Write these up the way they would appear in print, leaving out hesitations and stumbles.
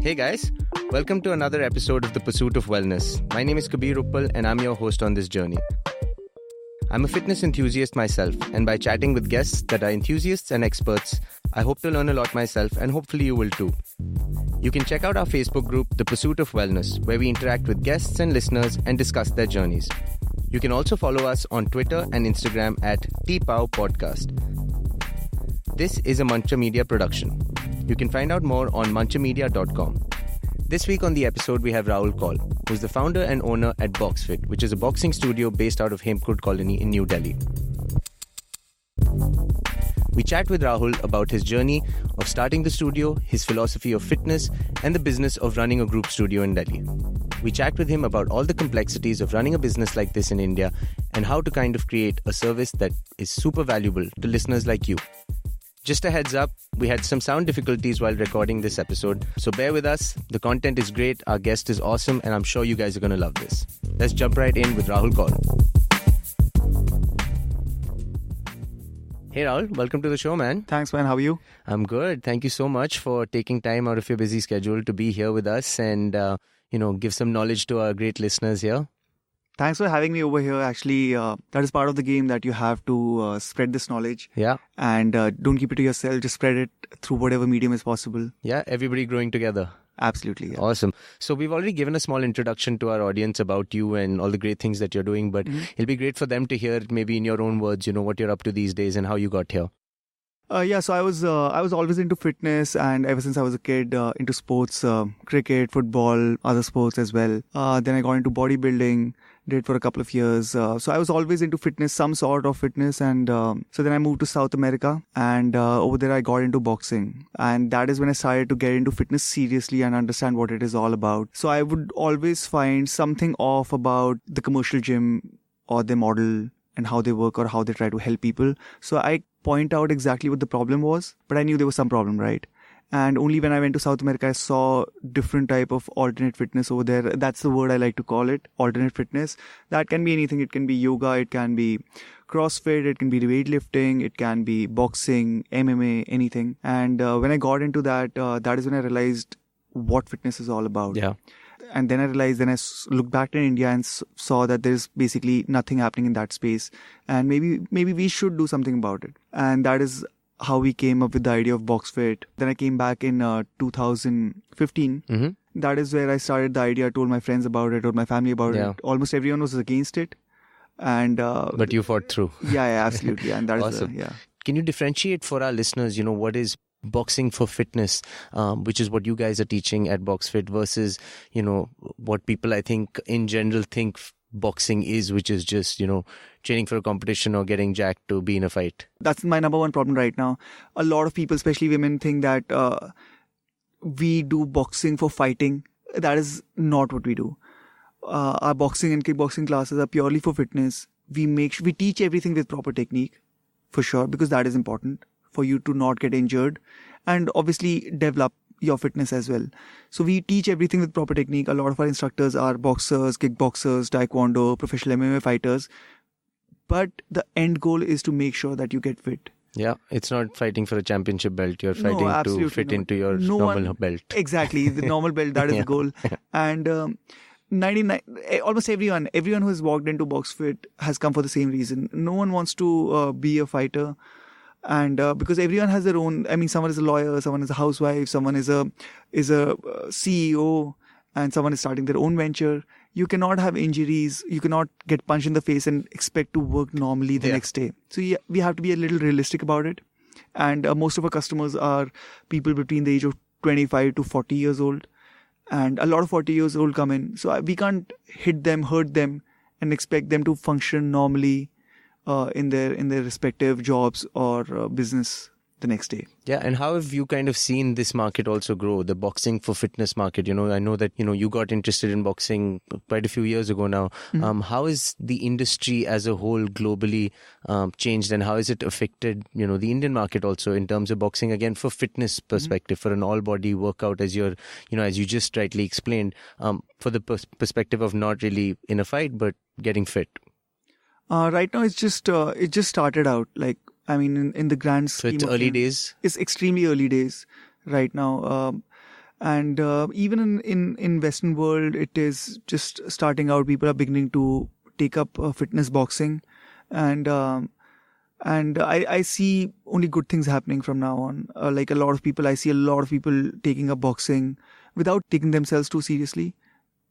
Hey guys, welcome to another episode of The Pursuit of Wellness. My name is Kabir Uppal and I'm your host on this journey. I'm a fitness enthusiast myself, and by chatting with guests that are enthusiasts and experts, I hope to learn a lot myself, and hopefully you will too. You can check out our Facebook group, The Pursuit of Wellness, where we interact with guests and listeners and discuss their journeys. You can also follow us on Twitter and Instagram at TPOW Podcast. This is a Muncher Media production. You can find out more on munchermedia.com. This week on the episode, we have Rahul Kaul, who's the founder and owner at Boxfit, which is a boxing studio based out of Hemkund Colony in New Delhi. We chat with Rahul about his journey of starting the studio, his philosophy of fitness, and the business of running a group studio in Delhi. We chat with him about all the complexities of running a business like this in India and how to kind of create a service that is super valuable to listeners like you. Just a heads up, we had some sound difficulties while recording this episode, so bear with us. The content is great, our guest is awesome, and I'm sure you guys are going to love this. Let's jump right in with Rahul Kaul. Hey Rahul, welcome to the show, man. Thanks, man. How are you? I'm good. Thank you so much for taking time out of your busy schedule to be here with us and, give some knowledge to our great listeners here. Thanks for having me over here. Actually, that is part of the game that you have to spread this knowledge. Yeah. And don't keep it to yourself. Just spread it through whatever medium is possible. Yeah, everybody growing together. Absolutely. Yeah. Awesome. So we've already given a small introduction to our audience about you and all the great things that you're doing, but it'll be great for them to hear maybe in your own words, what you're up to these days and how you got here. So I was always into fitness, and ever since I was a kid, into sports, cricket, football, other sports as well. Then I got into bodybuilding, did for a couple of years. So I was always into fitness, some sort of fitness, and so then I moved to South America, and over there I got into boxing, and that is when I started to get into fitness seriously and understand what it is all about. So I would always find something off about the commercial gym or their model and how they work or how they try to help people. So I point out exactly what the problem was, but I knew there was some problem, right? And only when I went to South America, I saw different type of alternate fitness over there. That's the word I like to call it, alternate fitness. That can be anything. It can be yoga, it can be CrossFit, it can be weightlifting, it can be boxing, MMA, anything. And when I got into that, that is when I realized what fitness is all about. Yeah. And then I realized, then I looked back in India and saw that there's basically nothing happening in that space. And maybe we should do something about it. And that is how we came up with the idea of Boxfit. Then I came back in 2015. Mm-hmm. That is where I started the idea, told my friends about it, told my family about it. Almost everyone was against it. And but you fought through. Yeah, absolutely. And that awesome. is Can you differentiate for our listeners, what is boxing for fitness, which is what you guys are teaching at Boxfit versus, what people I think in general think boxing is, which is just, training for a competition or getting jacked to be in a fight? That's my number one problem right now. A lot of people, especially women, think that we do boxing for fighting. That is not what we do. Our boxing and kickboxing classes are purely for fitness. We teach everything with proper technique, for sure, because that is important for you to not get injured and obviously develop your fitness as well. So we teach everything with proper technique. A lot of our instructors are boxers, kickboxers, taekwondo, professional MMA fighters. But the end goal is to make sure that you get fit. Yeah, it's not fighting for a championship belt. You're fighting to fit into your normal belt. Exactly, the normal belt, that is the goal. And 99, almost everyone who has walked into Boxfit has come for the same reason. No one wants to be a fighter. And because everyone has their own, someone is a lawyer, someone is a housewife, someone is a CEO, and someone is starting their own venture. You cannot have injuries. You cannot get punched in the face and expect to work normally the next day. So we have to be a little realistic about it. And most of our customers are people between the age of 25 to 40 years old. And a lot of 40 years old come in. So we can't hit them, hurt them, and expect them to function normally in their respective jobs or business the next day. Yeah, and how have you kind of seen this market also grow, the boxing for fitness market? I know that, you got interested in boxing quite a few years ago now. Mm-hmm. How is the industry as a whole globally changed, and how has it affected, the Indian market also in terms of boxing, again, for fitness perspective, for an all-body workout, as you're, as you just rightly explained, for the perspective of not really in a fight, but getting fit? Right now, it just started out. In the grand scheme. So it's early days? It's extremely early days right now. And even in Western world, it is just starting out. People are beginning to take up fitness boxing, and I see only good things happening from now on. Like I see a lot of people taking up boxing without taking themselves too seriously,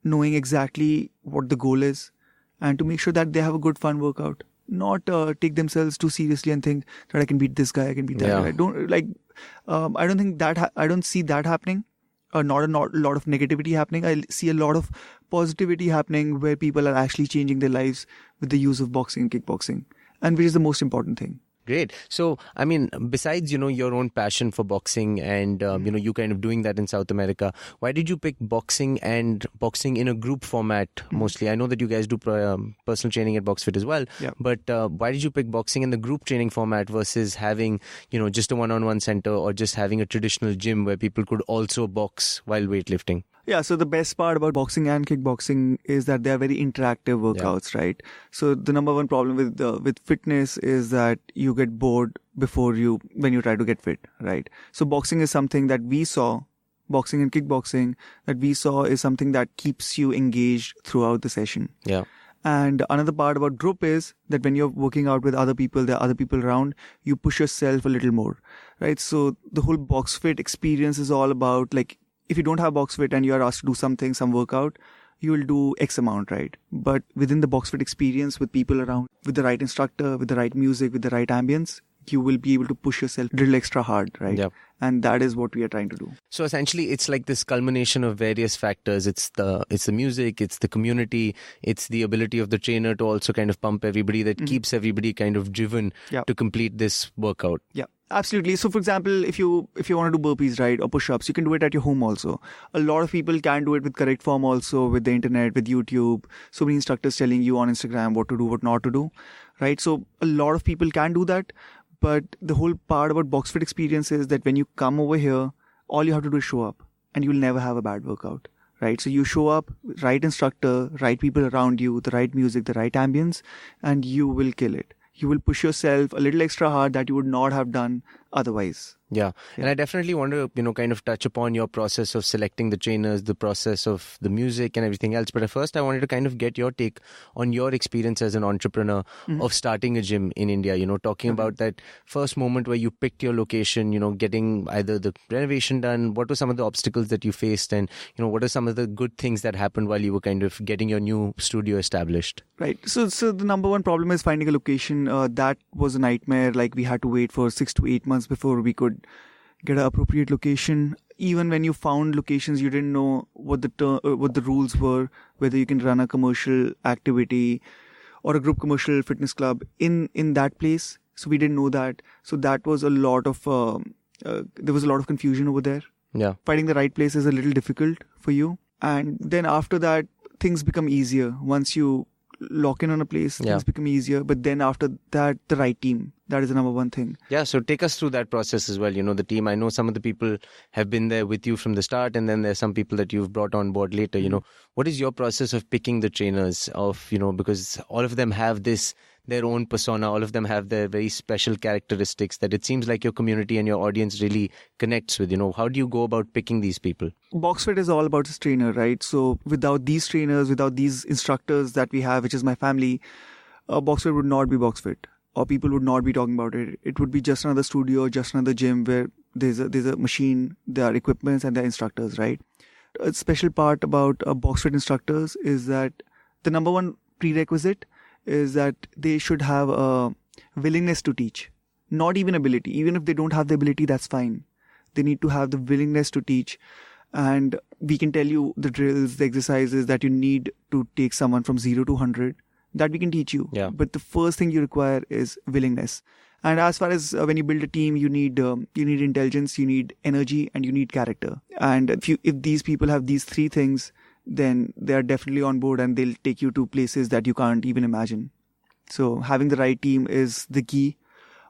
knowing exactly what the goal is, and to make sure that they have a good fun workout. Not take themselves too seriously and think that I can beat this guy, I can beat that guy. I don't think that I don't see that happening. Not a lot of negativity happening. I see a lot of positivity happening where people are actually changing their lives with the use of boxing and kickboxing, and which is the most important thing. Great. So, I mean, besides, your own passion for boxing and, you kind of doing that in South America, why did you pick boxing and boxing in a group format mostly? I know that you guys do personal training at Boxfit as well, but why did you pick boxing in the group training format versus having, just a one-on-one center or just having a traditional gym where people could also box while weightlifting? Yeah, so the best part about boxing and kickboxing is that they are very interactive workouts, right? So the number one problem with fitness is that you get bored when you try to get fit, right? So boxing is something that we saw, boxing and kickboxing that we saw is something that keeps you engaged throughout the session. Yeah. And another part about group is that when you're working out with other people, there are other people around, you push yourself a little more, right? So the whole Boxfit experience is all about, like, if you don't have Boxfit and you are asked to do something, some workout, you will do X amount, right? But within the Boxfit experience with people around, with the right instructor, with the right music, with the right ambience, you will be able to push yourself a little extra hard, right? Yep. And that is what we are trying to do. So essentially, it's like this culmination of various factors. It's the music, it's the community, it's the ability of the trainer to also kind of pump everybody that keeps everybody kind of driven to complete this workout. Yeah. Absolutely. So, for example, if you want to do burpees, right, or push-ups, you can do it at your home also. A lot of people can do it with correct form also, with the internet, with YouTube. So many instructors telling you on Instagram what to do, what not to do, right? So a lot of people can do that. But the whole part about Boxfit experience is that when you come over here, all you have to do is show up, and you will never have a bad workout, right? So you show up, right instructor, right people around you, the right music, the right ambience, and you will kill it. You will push yourself a little extra hard that you would not have done otherwise. Yeah. And I definitely want to, kind of touch upon your process of selecting the trainers, the process of the music and everything else. But first, I wanted to kind of get your take on your experience as an entrepreneur of starting a gym in India, talking about that first moment where you picked your location, getting either the renovation done. What were some of the obstacles that you faced? And, what are some of the good things that happened while you were kind of getting your new studio established? Right. So the number one problem is finding a location. That was a nightmare. Like, we had to wait for 6 to 8 months before we could get an appropriate location. Even when you found locations, you didn't know what the rules were, whether you can run a commercial activity or a group commercial fitness club in that place. So we didn't know that. So that was a lot of there was a lot of confusion over there. Yeah. Finding the right place is a little difficult for you. And then after that, things become easier. Once you lock in on a place, things become easier. But then after that, the right team. That is the number one thing. Yeah, so take us through that process as well. The team, I know some of the people have been there with you from the start, and then there's some people that you've brought on board later. What is your process of picking the trainers because all of them have their own persona, all of them have their very special characteristics that it seems like your community and your audience really connects with. How do you go about picking these people? Boxfit is all about its trainer, right? So without these trainers, without these instructors that we have, which is my family, Boxfit would not be Boxfit. Or people would not be talking about it. It would be just another studio, just another gym where there's a machine, there are equipments, and there are instructors, right? A special part about Boxfit instructors is that the number one prerequisite is that they should have a willingness to teach. Not even ability. Even if they don't have the ability, that's fine. They need to have the willingness to teach. And we can tell you the drills, the exercises that you need to take someone from 0 to 100. That we can teach you. Yeah. But the first thing you require is willingness. And as far as when you build a team, you need intelligence, you need energy, and you need character. And if these people have these three things, then they are definitely on board, and they'll take you to places that you can't even imagine. So having the right team is the key.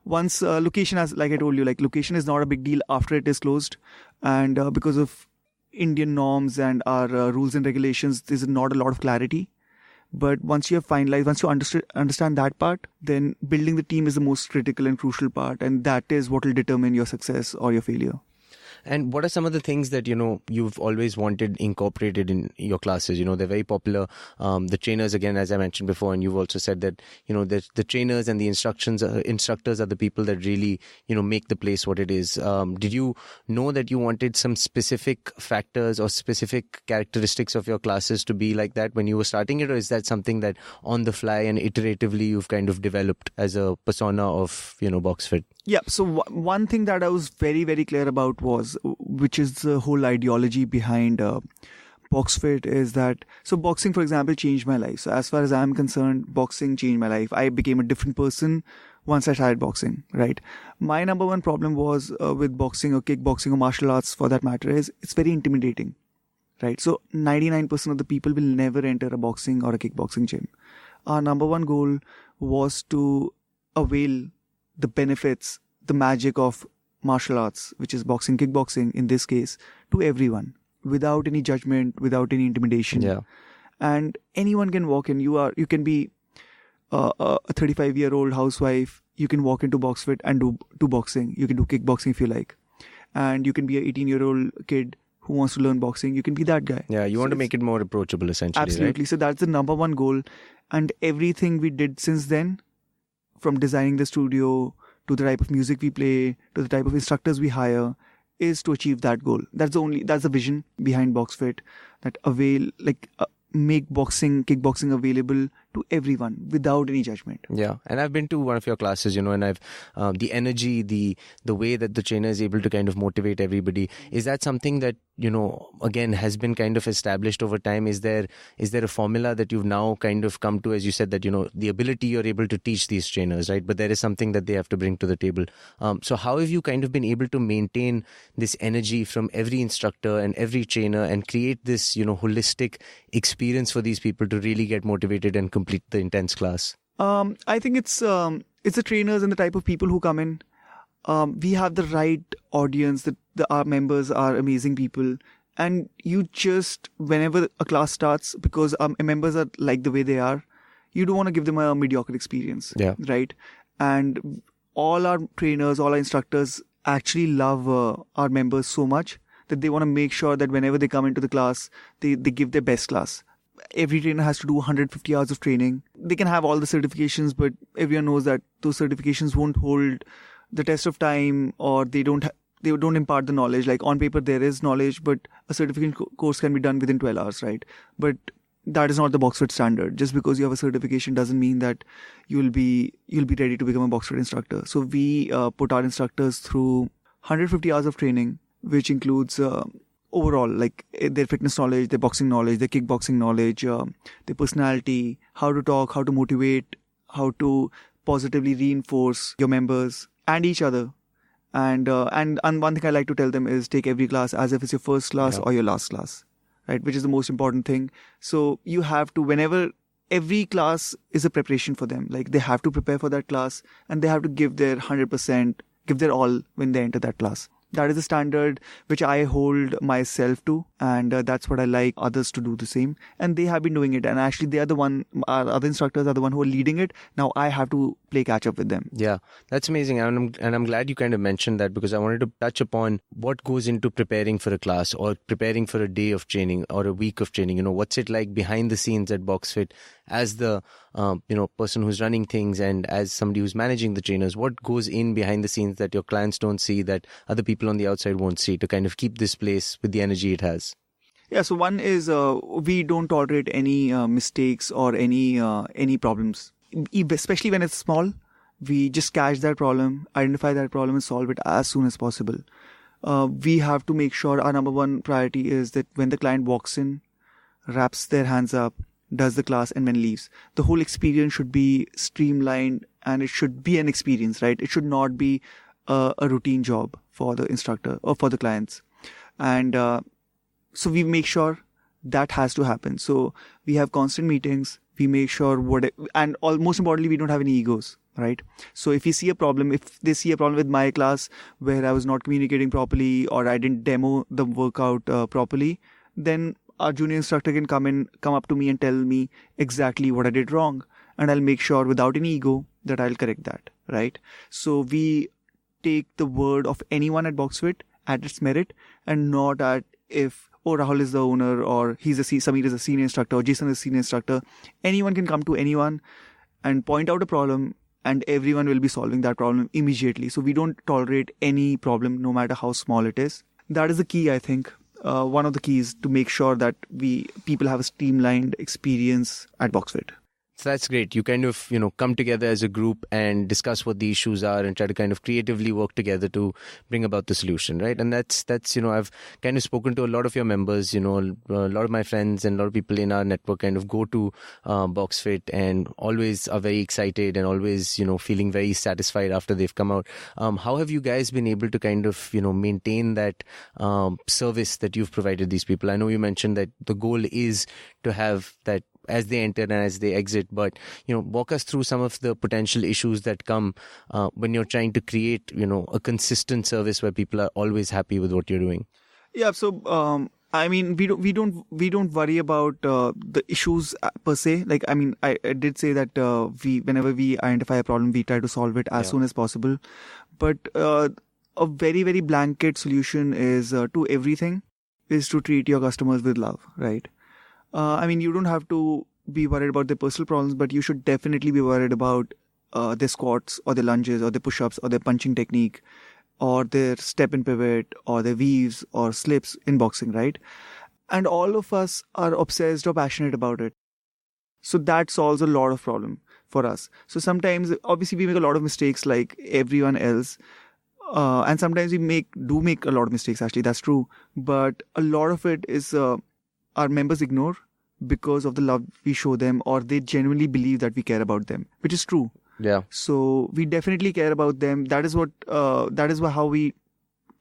Once location, as like I told you, like location is not a big deal after it is closed, and because of Indian norms and our rules and regulations, there's not a lot of clarity. But once you have finalized, once you understand that part, then building the team is the most critical and crucial part. And that is what will determine your success or your failure. And what are some of the things that, you've always wanted incorporated in your classes? They're very popular. The trainers, again, as I mentioned before, and you've also said that, the trainers and the instructors are the people that really, make the place what it is. Did you know that you wanted some specific factors or specific characteristics of your classes to be like that when you were starting it? Or is that something that on the fly and iteratively you've kind of developed as a persona of, Boxfit? Yeah, so one thing that I was very, very clear about was, which is the whole ideology behind BoxFit, is that, so boxing, for example, changed my life. So as far as I'm concerned, boxing changed my life. I became a different person once I started boxing, right? My number one problem was with boxing or kickboxing or martial arts for that matter is it's very intimidating, right? So 99% of the people will never enter a boxing or a kickboxing gym. Our number one goal was to avail the benefits, the magic of martial arts, which is boxing, kickboxing in this case, to everyone without any judgment, without any intimidation. Yeah. And anyone can walk in. You can be a 35-year-old housewife. You can walk into BoxFit and do boxing. You can do kickboxing if you like. And you can be a 18-year-old kid who wants to learn boxing. You can be that guy. Yeah, you want to make it more approachable, essentially. Absolutely. Right? So that's the number one goal. And everything we did since then, from designing the studio to the type of music we play to the type of instructors we hire, is to achieve that goal. That's the vision behind BoxFit, that make boxing, kickboxing available to everyone without any judgment. Yeah, and I've been to one of your classes, and I've the energy, the way that the trainer is able to kind of motivate everybody. Is that something that again has been kind of established over time? Is there a formula that you've now kind of come to, as you said, that the ability you're able to teach these trainers, right? But there is something that they have to bring to the table. So how have you kind of been able to maintain this energy from every instructor and every trainer and create this holistic experience for these people to really get motivated and complete the intense class? I think it's the trainers and the type of people who come in. We have the right audience. Our members are amazing people, and you just, whenever a class starts, because our members are like the way they are, you don't want to give them a mediocre experience. Yeah. Right. And all our trainers, all our instructors actually love our members so much that they want to make sure that whenever they come into the class, they give their best class. Every trainer has to do 150 hours of training. They can have all the certifications, but everyone knows that those certifications won't hold the test of time, or they don't impart the knowledge. Like on paper there is knowledge, but a certification course can be done within 12 hours, right? But that is not the BoxFit standard. Just because you have a certification doesn't mean that you'll be ready to become a BoxFit instructor. So we put our instructors through 150 hours of training, which includes overall, like their fitness knowledge, their boxing knowledge, their kickboxing knowledge, their personality, how to talk, how to motivate, how to positively reinforce your members and each other. And one thing I like to tell them is take every class as if it's your first class or your last class, right? Which is the most important thing. So you have to, every class is a preparation for them. Like they have to prepare for that class and they have to give their 100%, give their all when they enter that class. That is the standard which I hold myself to, and that's what I like others to do the same. And they have been doing it, and actually they are the one, our other instructors are the one who are leading it. Now I have to play catch up with them. Yeah, that's amazing. And I'm glad you kind of mentioned that, because I wanted to touch upon what goes into preparing for a class or preparing for a day of training or a week of training. What's it like behind the scenes at BoxFit as the person who's running things and as somebody who's managing the trainers? What goes in behind the scenes that your clients don't see, that other people on the outside won't see, to kind of keep this place with the energy it has? Yeah, so one is we don't tolerate any mistakes or any problems, especially when it's small. We just catch that problem, identify that problem and solve it as soon as possible. We have to make sure our number one priority is that when the client walks in, wraps their hands up, does the class and then leaves, the whole experience should be streamlined and it should be an experience, right? It should not be a routine job for the instructor or for the clients. And so we make sure that has to happen. So we have constant meetings. We make sure most importantly, we don't have any egos, right? So if they see a problem with my class where I was not communicating properly or I didn't demo the workout properly, then our junior instructor can come up to me and tell me exactly what I did wrong. And I'll make sure without any ego that I'll correct that, right? So we take the word of anyone at BoxFit at its merit and not at if, oh, Rahul is the owner or Sameer is a senior instructor or Jason is a senior instructor. Anyone can come to anyone and point out a problem and everyone will be solving that problem immediately. So we don't tolerate any problem, no matter how small it is. That is the key, I think. One of the keys to make sure that people have a streamlined experience at Boxfit. So that's great. You kind of, come together as a group and discuss what the issues are and try to kind of creatively work together to bring about the solution, right? And that's I've kind of spoken to a lot of your members, a lot of my friends and a lot of people in our network kind of go to Boxfit and always are very excited and always, feeling very satisfied after they've come out. How have you guys been able to kind of, maintain that service that you've provided these people? I know you mentioned that the goal is to have that as they enter and as they exit, but walk us through some of the potential issues that come when you're trying to create a consistent service where people are always happy with what you're doing. Yeah, so we don't worry about the issues per se. Like, I did say that whenever we identify a problem, we try to solve it as soon as possible. But a very, very blanket solution is to everything is to treat your customers with love, right? You don't have to be worried about their personal problems, but you should definitely be worried about their squats or their lunges or their push-ups or their punching technique or their step and pivot or their weaves or slips in boxing, right? And all of us are obsessed or passionate about it. So that solves a lot of problem for us. So sometimes, obviously, we make a lot of mistakes like everyone else. And sometimes we do make a lot of mistakes, actually, that's true. But a lot of it is our members ignore because of the love we show them, or they genuinely believe that we care about them, which is true. Yeah. So we definitely care about them. That is how we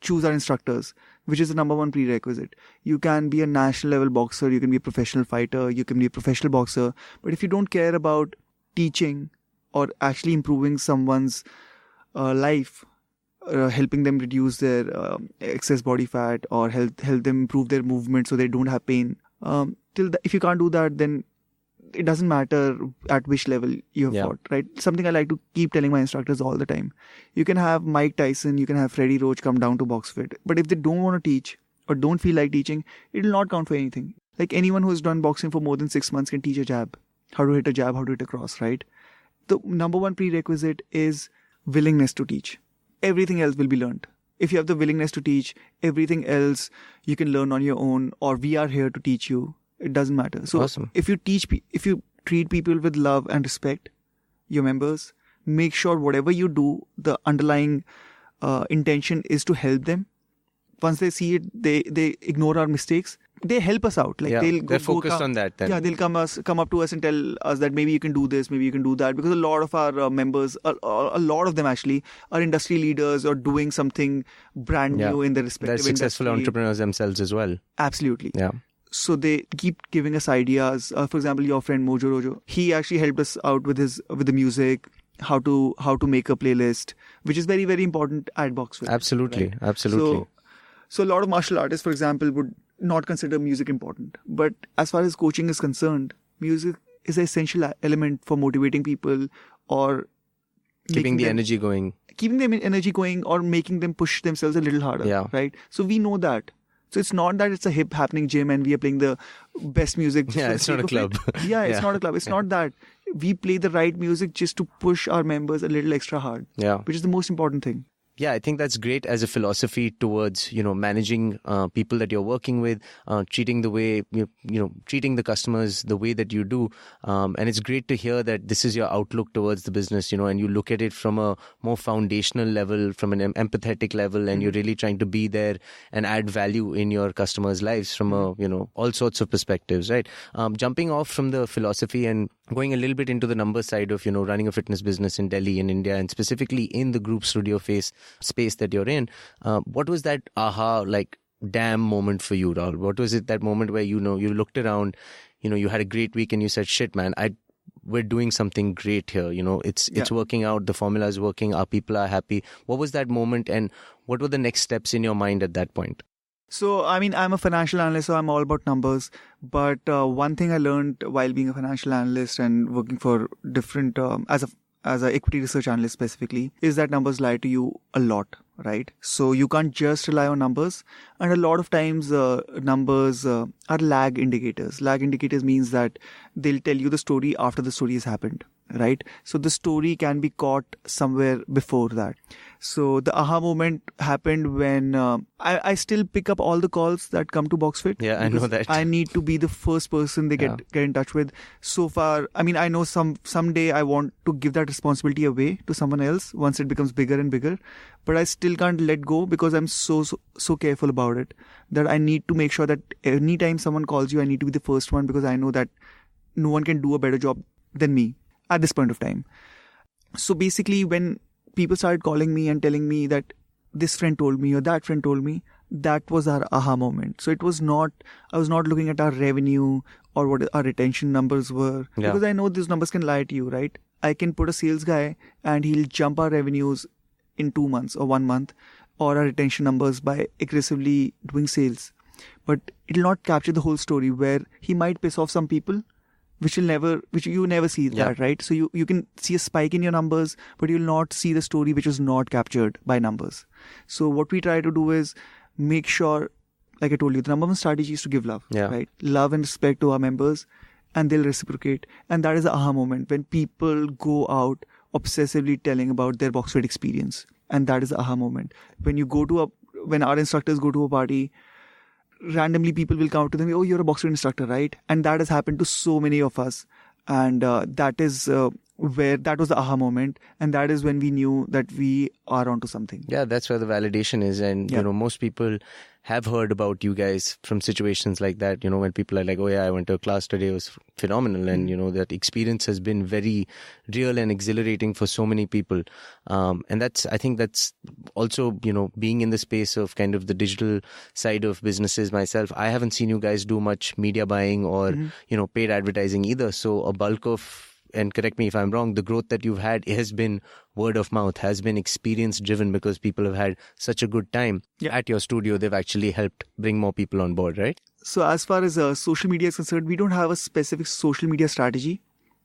choose our instructors, which is the number one prerequisite. You can be a national level boxer, you can be a professional fighter, you can be a professional boxer, but if you don't care about teaching or actually improving someone's life, helping them reduce their excess body fat or help them improve their movement so they don't have pain. If you can't do that, then it doesn't matter at which level you have fought, right? Something I like to keep telling my instructors all the time. You can have Mike Tyson, you can have Freddie Roach come down to Boxfit, but if they don't want to teach or don't feel like teaching, it will not count for anything. Like anyone who has done boxing for more than 6 months can teach a jab, how to hit a jab, how to hit a cross, right? The number one prerequisite is willingness to teach. Everything else will be learned. If you have the willingness to teach, everything else you can learn on your own, or we are here to teach you. It doesn't matter. So awesome. If you treat people with love and respect, your members, make sure whatever you do, the underlying intention is to help them. Once they see it, they ignore our mistakes. They help us out. Like they're focused on that then. Yeah, they'll come up to us and tell us that maybe you can do this, maybe you can do that. Because a lot of our members, a lot of them actually, are industry leaders or doing something brand new in their respective industry. They're successful entrepreneurs themselves as well. Absolutely. Yeah. So they keep giving us ideas. For example, your friend Mojo Rojo, he actually helped us out with the music, how to make a playlist, which is very, very important at Boxfit. Absolutely, right? Absolutely. So a lot of martial artists, for example, would not consider music important. But as far as coaching is concerned, music is an essential element for motivating people or keeping the energy going. Keeping them energy going or making them push themselves a little harder, right? So we know that. So it's not that it's a hip happening gym and we are playing the best music. Yeah, it's not a club. It's not a club. It's not that. We play the right music just to push our members a little extra hard. Yeah. Which is the most important thing. Yeah, I think that's great as a philosophy towards, managing people that you're working with, treating the way, treating the customers the way that you do. And it's great to hear that this is your outlook towards the business, and you look at it from a more foundational level, from an empathetic level, and you're really trying to be there and add value in your customers' lives from all sorts of perspectives, right? Jumping off from the philosophy and going a little bit into the number side of, running a fitness business in Delhi, in India, and specifically in the group studio space that you're in, what was that damn moment for you, Rahul? What was it, that moment where you looked around, you had a great week and you said, shit man, we're doing something great here, it's working out, the formula is working, our people are happy. What was that moment and what were the next steps in your mind at that point? So, I'm a financial analyst, so I'm all about numbers. But one thing I learned while being a financial analyst and working for different, as as an equity research analyst specifically, is that numbers lie to you a lot, right? So you can't just rely on numbers. And a lot of times numbers are lag indicators. Lag indicators means that they'll tell you the story after the story has happened, right? So the story can be caught somewhere before that. So the aha moment happened when I still pick up all the calls that come to Boxfit. Yeah, I know that. I need to be the first person they get in touch with. So far, I mean, I know someday I want to give that responsibility away to someone else once it becomes bigger and bigger. But I still can't let go because I'm so careful about it that I need to make sure that anytime someone calls you, I need to be the first one, because I know that no one can do a better job than me at this point of time. So basically, when people started calling me and telling me that this friend told me or that friend told me, that was our aha moment. So it was not, I was not looking at our revenue or what our retention numbers were, because I know these numbers can lie to you, right? I can put a sales guy and he'll jump our revenues in 2 months or 1 month, or our retention numbers by aggressively doing sales. But it'll not capture the whole story, where he might piss off some people, which you never see that, right? So you can see a spike in your numbers, but you'll not see the story which is not captured by numbers. So what we try to do is make sure, like I told you, the number one strategy is to give love, right? Love and respect to our members, and they'll reciprocate. And that is the aha moment, when people go out obsessively telling about their Boxfit experience. And that is the aha moment. When our instructors go to a party, randomly people will come up to them, oh, you're a Boxfit instructor, right? And that has happened to so many of us. And that is where that was the aha moment. And that is when we knew that we are onto something. Yeah, that's where the validation is. And, most people have heard about you guys from situations like that, when people are like, oh yeah, I went to a class today, it was phenomenal. And, that experience has been very real and exhilarating for so many people. And I think that's also, being in the space of kind of the digital side of businesses myself, I haven't seen you guys do much media buying or, paid advertising either. So a bulk of, and correct me if I'm wrong, the growth that you've had has been word of mouth, has been experience driven, because people have had such a good time at your studio. They've actually helped bring more people on board, right? So as far as social media is concerned, we don't have a specific social media strategy.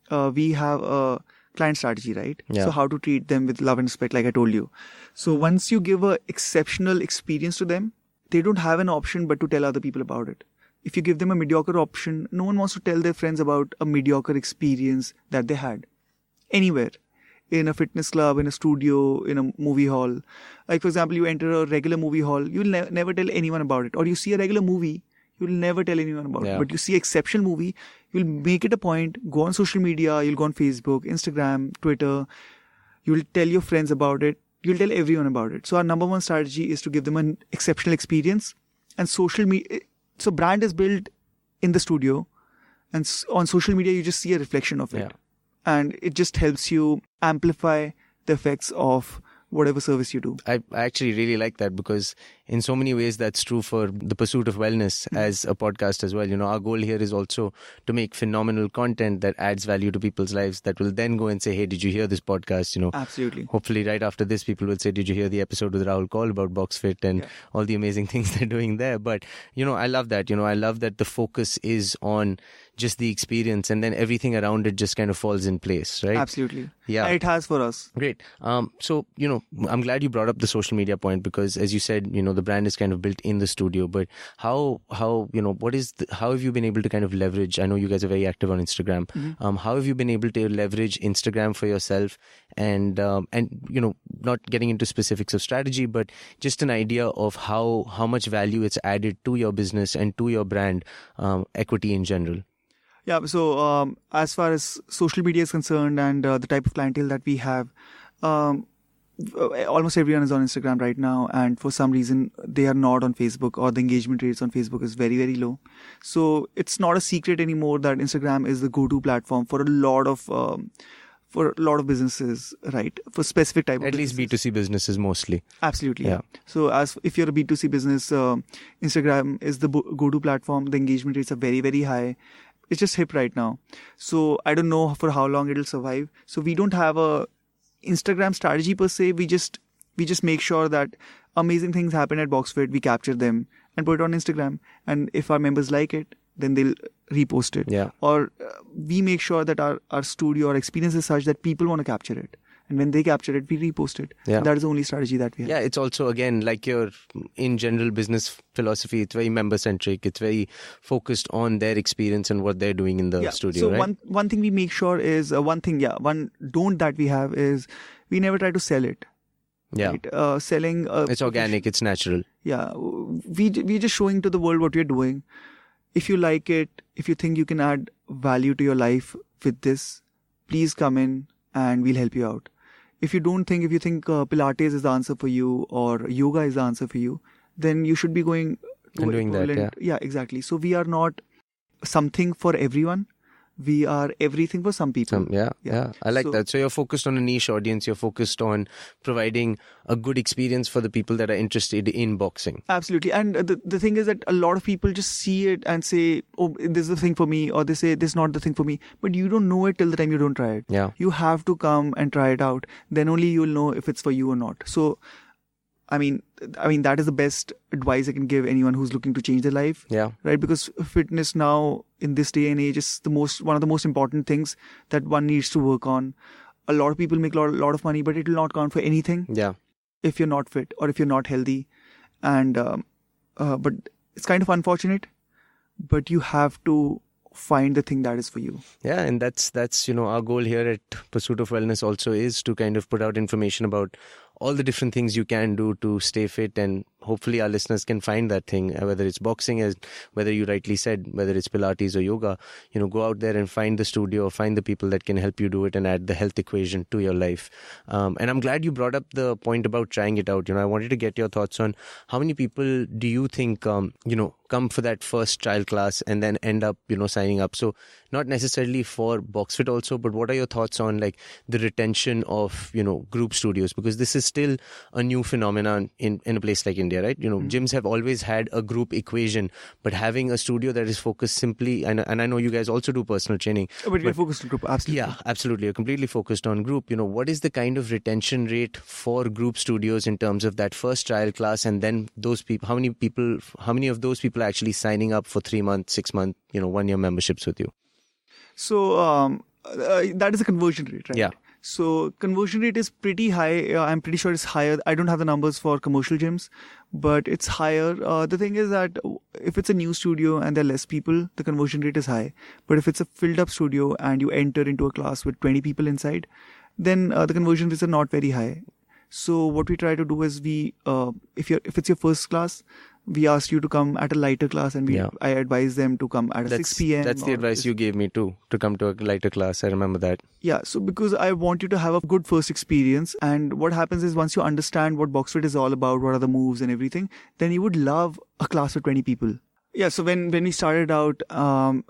We have a client strategy, right? Yeah. So how to treat them with love and respect, like I told you. So once you give an exceptional experience to them, they don't have an option but to tell other people about it. If you give them a mediocre option, no one wants to tell their friends about a mediocre experience that they had. Anywhere. In a fitness club, in a studio, in a movie hall. Like, for example, you enter a regular movie hall, you'll never tell anyone about it. Or you see a regular movie, you'll never tell anyone about it. But you see an exceptional movie, you'll make it a point, go on social media, you'll go on Facebook, Instagram, Twitter. You'll tell your friends about it. You'll tell everyone about it. So our number one strategy is to give them an exceptional experience. And social media... So brand is built in the studio, and on social media, you just see a reflection of it. And it just helps you amplify the effects of whatever service you do. I actually really like that, because in so many ways that's true for the pursuit of wellness as a podcast as well. Our goal here is also to make phenomenal content that adds value to people's lives, that will then go and say, hey, did you hear this podcast? Absolutely. Hopefully right after this, people will say, did you hear the episode with Rahul Kaul about Boxfit and all the amazing things they're doing there? But, I love that. I love that the focus is on just the experience, and then everything around it just kind of falls in place, right? Absolutely. Yeah. It has for us. Great. So, I'm glad you brought up the social media point, because as you said, the brand is kind of built in the studio, but how how have you been able to kind of leverage, I know you guys are very active on Instagram. How have you been able to leverage Instagram for yourself, and not getting into specifics of strategy, but just an idea of how much value it's added to your business and to your brand equity in general? Yeah, so as far as social media is concerned and the type of clientele that we have, almost everyone is on Instagram right now, and for some reason they are not on Facebook, or the engagement rates on Facebook is very, very low. So it's not a secret anymore that Instagram is the go-to platform for a lot of businesses, right? For specific type of At least B2C businesses mostly. Absolutely. Yeah. So if you're a B2C business, Instagram is the go-to platform. The engagement rates are very, very high. It's just hip right now. So I don't know for how long it'll survive. So we don't have a Instagram strategy per se. We just make sure that amazing things happen at Boxfit. We capture them and put it on Instagram. And if our members like it, then they'll repost it. Yeah. Or we make sure that our studio or experience is such that people want to capture it. And when they capture it, we repost it. Yeah. That is the only strategy that we have. Yeah, it's also, again, like your in general business philosophy, it's very member centric. It's very focused on their experience and what they're doing in the studio. So right? one thing we make sure is one don't that we have is we never try to sell it. Yeah. Right? Selling. It's organic. It's natural. Yeah. We're just showing to the world what we're doing. If you like it, if you think you can add value to your life with this, please come in and we'll help you out. If you think Pilates is the answer for you or yoga is the answer for you, then you should be going to and doing that. Yeah, exactly. So we are not something for everyone. We are everything for some people. Yeah. I like that. So you're focused on a niche audience. You're focused on providing a good experience for the people that are interested in boxing. Absolutely. And the thing is that a lot of people just see it and say, oh, this is the thing for me. Or they say, this is not the thing for me. But you don't know it till the time you don't try it. Yeah. You have to come and try it out. Then only you'll know if it's for you or not. So, I mean, that is the best advice I can give anyone who's looking to change their life. Yeah. Right? Because fitness now in this day and age is one of the most important things that one needs to work on. A lot of people make a lot of money, but it will not count for anything. Yeah. If you're not fit or if you're not healthy. And, but it's kind of unfortunate, but you have to find the thing that is for you. Yeah, and that's our goal here at Pursuit of Wellness also is to kind of put out information about all the different things you can do to stay fit, and hopefully our listeners can find that thing, whether it's boxing, as whether you rightly said, whether it's Pilates or yoga, go out there and find the studio, find the people that can help you do it and add the health equation to your life. And I'm glad you brought up the point about trying it out. I wanted to get your thoughts on how many people do you think, come for that first trial class and then end up, signing up. So not necessarily for BoxFit also, but what are your thoughts on like the retention of, group studios? Because this is still a new phenomenon in a place like India, right? Gyms have always had a group equation, but having a studio that is focused simply, and I know you guys also do personal training. But we're focused on group, absolutely. Yeah, absolutely. You're completely focused on group. What is the kind of retention rate for group studios in terms of that first trial class, and then those people, how many of those people are actually signing up for 3 months, 6 month, 1 year memberships with you? So that is a conversion rate, right? Yeah. So conversion rate is pretty high. I'm pretty sure it's higher. I don't have the numbers for commercial gyms, but it's higher. The thing is that if it's a new studio and there are less people, the conversion rate is high. But if it's a filled up studio and you enter into a class with 20 people inside, then the conversion rates are not very high. So what we try to do is if it's your first class, we ask you to come at a lighter class, and I advise them to come at 6 p.m. That's the advice you gave me too, to come to a lighter class. I remember that. Yeah, so because I want you to have a good first experience, and what happens is once you understand what BoxFit is all about, what are the moves and everything, then you would love a class with 20 people. Yeah, so when we started out,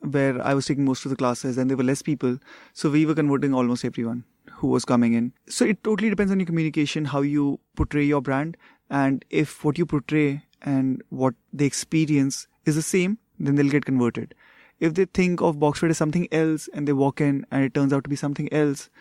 where I was taking most of the classes and there were less people, so we were converting almost everyone who was coming in. So it totally depends on your communication, how you portray your brand, and if what you portray and what they experience is the same, then they'll get converted. If they think of BoxFit as something else and they walk in and it turns out to be something else,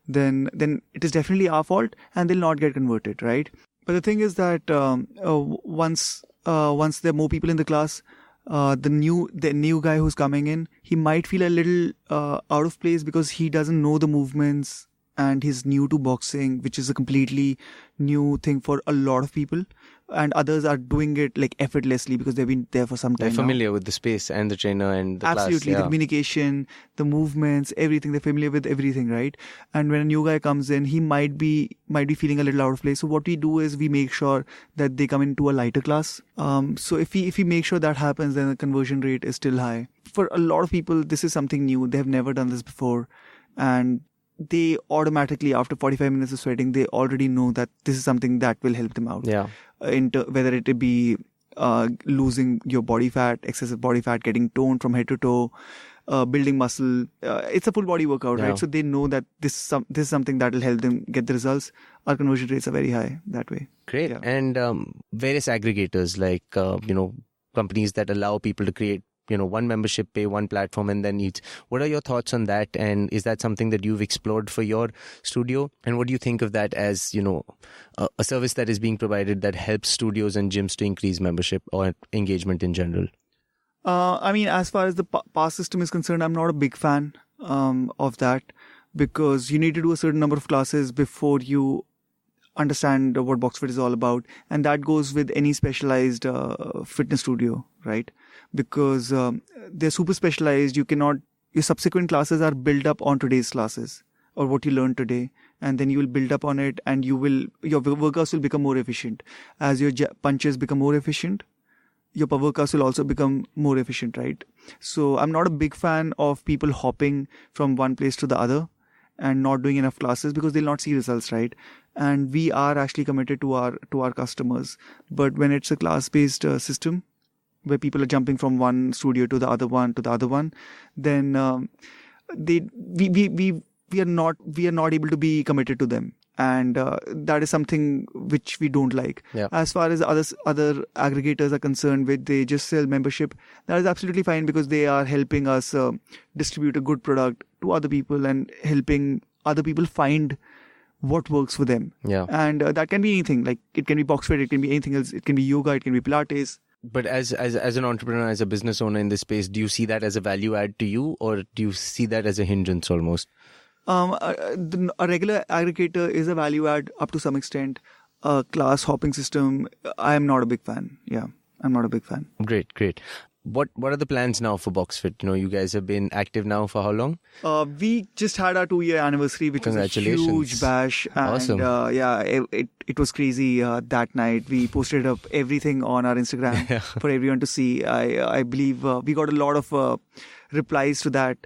then it is definitely our fault and they'll not get converted, right? But the thing is that once there are more people in the class, the new guy who's coming in, he might feel a little out of place because he doesn't know the movements and he's new to boxing, which is a completely new thing for a lot of people. And others are doing it like effortlessly because they've been there for some time. They're familiar with the space and the trainer and the class. Absolutely, the communication, the movements, everything. They're familiar with everything, right? And when a new guy comes in, he might be feeling a little out of place. So what we do is we make sure that they come into a lighter class. So if we make sure that happens, then the conversion rate is still high. For a lot of people, this is something new. They have never done this before, and they automatically, after 45 minutes of sweating, they already know that this is something that will help them out. Yeah. Whether it be losing your body fat, excessive body fat, getting toned from head to toe, building muscle. It's a full body workout, right? So they know that this is something that will help them get the results. Our conversion rates are very high that way. Great. Yeah. And various aggregators like, companies that allow people to create one membership, pay one platform, and then each. What are your thoughts on that? And is that something that you've explored for your studio? And what do you think of that as, a service that is being provided that helps studios and gyms to increase membership or engagement in general? I mean, as far as the pass system is concerned, I'm not a big fan of that, because you need to do a certain number of classes before you understand what BoxFit is all about. And that goes with any specialized fitness studio, right? Because they're super specialized. Your subsequent classes are built up on today's classes or what you learned today. And then you will build up on it, and your workouts will become more efficient. As your punches become more efficient, your power workouts will also become more efficient, right? So I'm not a big fan of people hopping from one place to the other and not doing enough classes, because they'll not see results, right? And we are actually committed to our customers. But when it's a class-based system where people are jumping from one studio to the other one, then we are not able to be committed to them. And that is something which we don't like. Yeah. As far as other aggregators are concerned, where they just sell membership, that is absolutely fine, because they are helping us distribute a good product to other people and helping other people find what works for them. Yeah. And that can be anything. Like, it can be BoxFit, it can be anything else. It can be yoga, it can be Pilates. But as an entrepreneur, as a business owner in this space, do you see that as a value add to you, or do you see that as a hindrance almost? A regular aggregator is a value add up to some extent. A class hopping system, I am not a big fan. Yeah, I'm not a big fan. Great. What are the plans now for BoxFit? You guys have been active now for how long? We just had our 2-year anniversary, which was a huge bash. And, awesome. It was crazy that night. We posted up everything on our Instagram for everyone to see. I believe we got a lot of replies to that.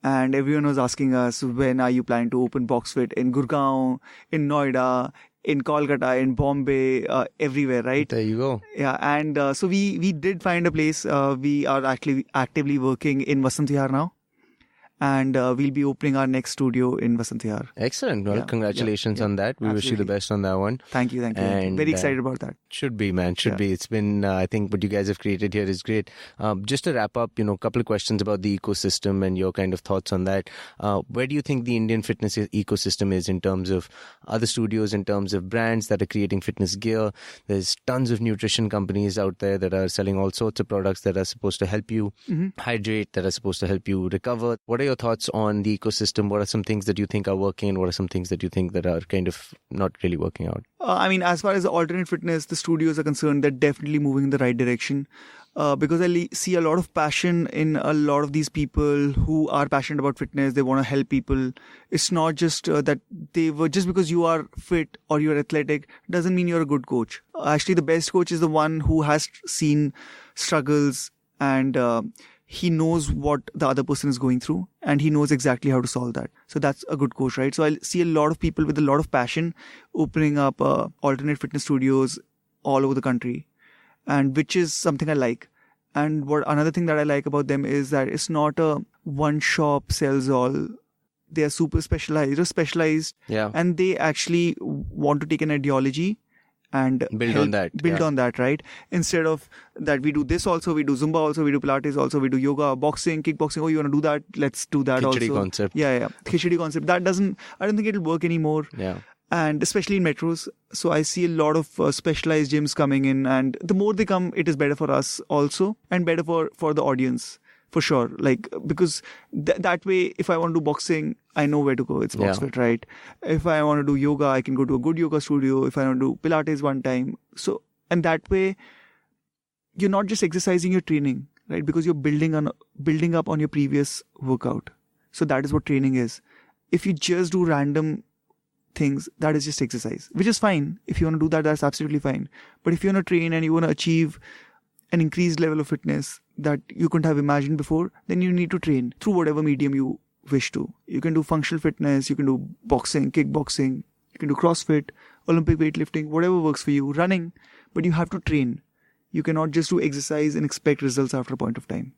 And everyone was asking us, when are you planning to open BoxFit in Gurgaon, in Noida, in Kolkata, in Bombay, everywhere, right? There you go. Yeah, and so we did find a place. We are actually actively working in Vasant Vihar now. And we'll be opening our next studio in Vasant Vihar. Excellent. Well, congratulations on that. We wish you the best on that one. Thank you. And very excited about that. Should be, man. Should be. It's been, I think what you guys have created here is great. Just to wrap up, a couple of questions about the ecosystem and your kind of thoughts on that. Where do you think the Indian fitness ecosystem is in terms of other studios, in terms of brands that are creating fitness gear? There's tons of nutrition companies out there that are selling all sorts of products that are supposed to help you hydrate, that are supposed to help you recover. What are your thoughts on the ecosystem? What are some things that you think are working, and what are some things that you think that are kind of not really working out? I mean, as far as the alternate fitness, the studios are concerned, they're definitely moving in the right direction. Because I see a lot of passion in a lot of these people who are passionate about fitness. They want to help people. It's not just that just because you are fit or you're athletic doesn't mean you're a good coach. Actually, the best coach is the one who has seen struggles, and he knows what the other person is going through, and he knows exactly how to solve that. So that's a good coach, right? So I see a lot of people with a lot of passion opening up alternate fitness studios all over the country, and which is something I like. And another thing that I like about them is that it's not a one shop sells all. They are super specialized, and they actually want to take an ideology and build on that, right? Instead of that, we do this also, we do Zumba also, we do Pilates also, we do yoga, boxing, kickboxing. Oh, you want to do that? Let's do that also. Khichdi concept. Yeah. Khichdi concept. I don't think it'll work anymore. Yeah. And especially in metros. So I see a lot of specialized gyms coming in, and the more they come, it is better for us also, and better for the audience. For sure. Like, because that way, if I want to do boxing, I know where to go. It's BoxFit, right? If I want to do yoga, I can go to a good yoga studio. If I want to do Pilates one time. So, and that way, you're not just exercising, you're training, right? Because you're building up on your previous workout. So that is what training is. If you just do random things, that is just exercise, which is fine. If you want to do that, that's absolutely fine. But if you want to train and you want to achieve an increased level of fitness that you couldn't have imagined before, then you need to train through whatever medium you wish to. You can do functional fitness, you can do boxing, kickboxing, you can do CrossFit, Olympic weightlifting, whatever works for you, running, but you have to train. You cannot just do exercise and expect results after a point of time.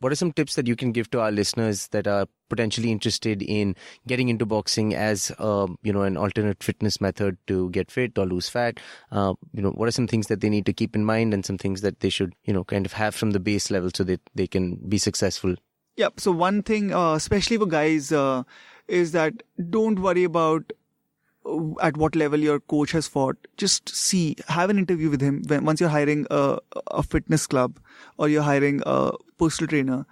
What are some tips that you can give to our listeners that are potentially interested in getting into boxing as an alternate fitness method to get fit or lose fat? What are some things that they need to keep in mind, and some things that they should kind of have from the base level so that they can be successful? Yeah. So one thing, especially for guys, is that don't worry about at what level your coach has fought. Just have an interview with him. Once you're hiring a fitness club or you're hiring a personal trainer,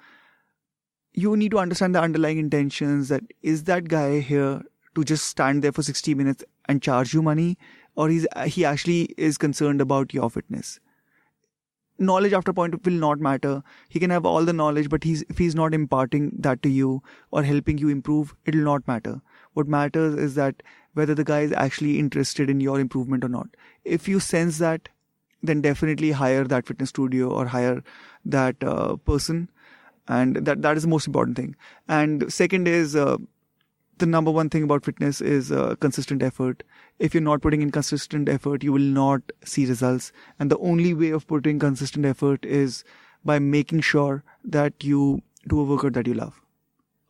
you need to understand the underlying intentions. That is that guy here to just stand there for 60 minutes and charge you money, or he actually is concerned about your fitness. Knowledge after a point will not matter. He can have all the knowledge, but if he's not imparting that to you or helping you improve, it will not matter. What matters is that whether the guy is actually interested in your improvement or not. If you sense that, then definitely hire that fitness studio or hire that person. And that is the most important thing. And second is, the number one thing about fitness is consistent effort. If you're not putting in consistent effort, you will not see results. And the only way of putting consistent effort is by making sure that you do a workout that you love,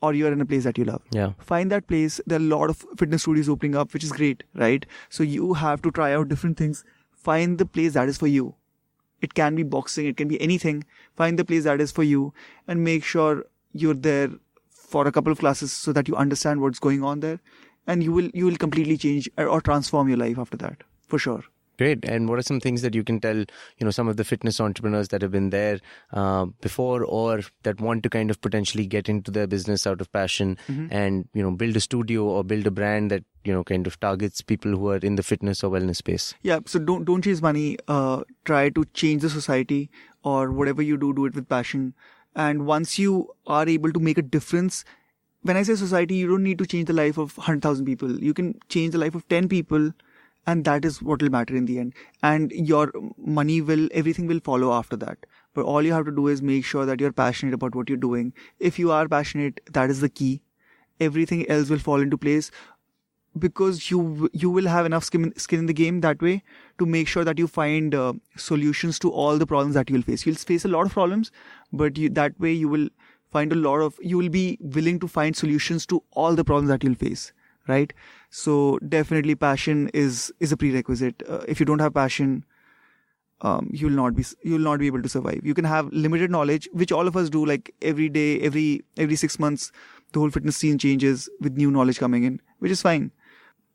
or you're in a place that you love. Yeah. Find that place. There are a lot of fitness studios opening up, which is great, right? So you have to try out different things. Find the place that is for you. It can be boxing, it can be anything. Find the place that is for you and make sure you're there for a couple of classes so that you understand what's going on there, and you will completely change or transform your life after that, for sure. Great. And what are some things that you can tell, some of the fitness entrepreneurs that have been there before, or that want to kind of potentially get into their business out of passion and, build a studio or build a brand that, kind of targets people who are in the fitness or wellness space? Yeah. So don't chase money. Try to change the society, or whatever you do it with passion. And once you are able to make a difference, when I say society, you don't need to change the life of 100,000 people. You can change the life of 10 people, and that is what will matter in the end. And your money everything will follow after that. But all you have to do is make sure that you're passionate about what you're doing. If you are passionate, that is the key. Everything else will fall into place, because you will have enough skin in the game that way to make sure that you find solutions to all the problems that you'll face. You'll face a lot of problems, but that way you will find you will be willing to find solutions to all the problems that you'll face, right? So definitely passion is a prerequisite. If you don't have passion, you'll not be able to survive. You can have limited knowledge, which all of us do, like every day, every 6 months, the whole fitness scene changes with new knowledge coming in, which is fine.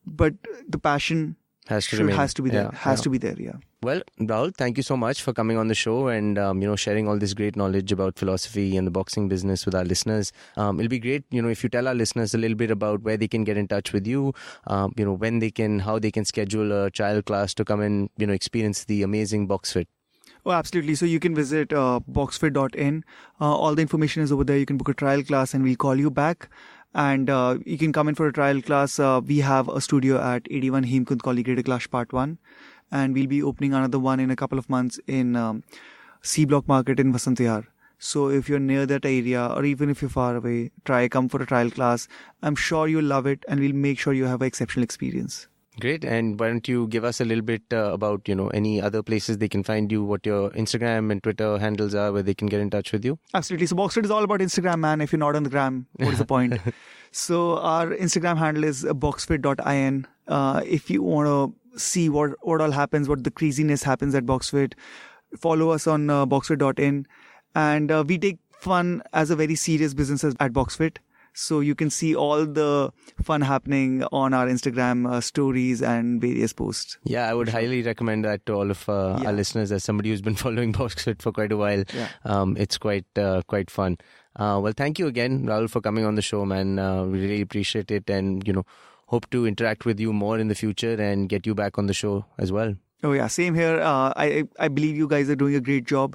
But the passion has to be there. To be there. Yeah. Well, Rahul, thank you so much for coming on the show and sharing all this great knowledge about philosophy and the boxing business with our listeners. It'll be great, if you tell our listeners a little bit about where they can get in touch with you, when how they can schedule a trial class to come and experience the amazing Boxfit. Oh, absolutely. So you can visit boxfit.in. All the information is over there. You can book a trial class and we'll call you back. And you can come in for a trial class. We have a studio at 81 Hemkund College, Greater Clash Part 1. And we'll be opening another one in a couple of months in C Block Market in Vasant Vihar. So if you're near that area, or even if you're far away, come for a trial class. I'm sure you'll love it, and we'll make sure you have an exceptional experience. Great. And why don't you give us a little bit about, any other places they can find you, what your Instagram and Twitter handles are, where they can get in touch with you? Absolutely. So Boxfit is all about Instagram, man. If you're not on the gram, what is the point? So our Instagram handle is boxfit.in. If you want to see what all happens, what the craziness happens at Boxfit, follow us on boxfit.in. And we take fun as a very serious business at Boxfit. So you can see all the fun happening on our Instagram stories and various posts. Yeah, I would highly recommend that to all of our listeners. As somebody who's been following Boxfit for quite a while, it's quite fun. Well, thank you again, Rahul, for coming on the show, man. We really appreciate it, and hope to interact with you more in the future and get you back on the show as well. Oh yeah, same here. I believe you guys are doing a great job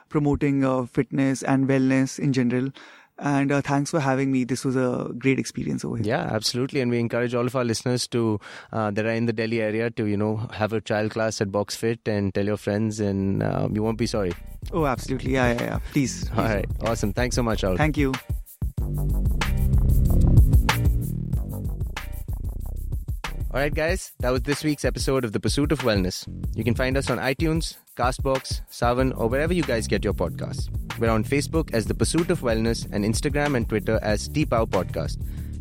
promoting fitness and wellness in general. And thanks for having me. This was a great experience over here. Yeah, absolutely. And we encourage all of our listeners to that are in the Delhi area to, have a trial class at Boxfit and tell your friends, and you won't be sorry. Oh, absolutely. Yeah. Please. All right. Awesome. Thanks so much, Rahul. Thank you. All right, guys. That was this week's episode of The Pursuit of Wellness. You can find us on iTunes, Castbox, Savan, or wherever you guys get your podcasts. We're on Facebook as The Pursuit of Wellness and Instagram and Twitter as TPOW Podcast.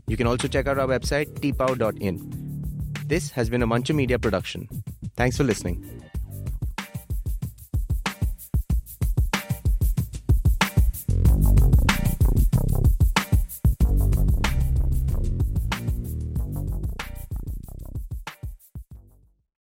You can also check out our website, tpow.in. This has been a Muncher Media production. Thanks for listening.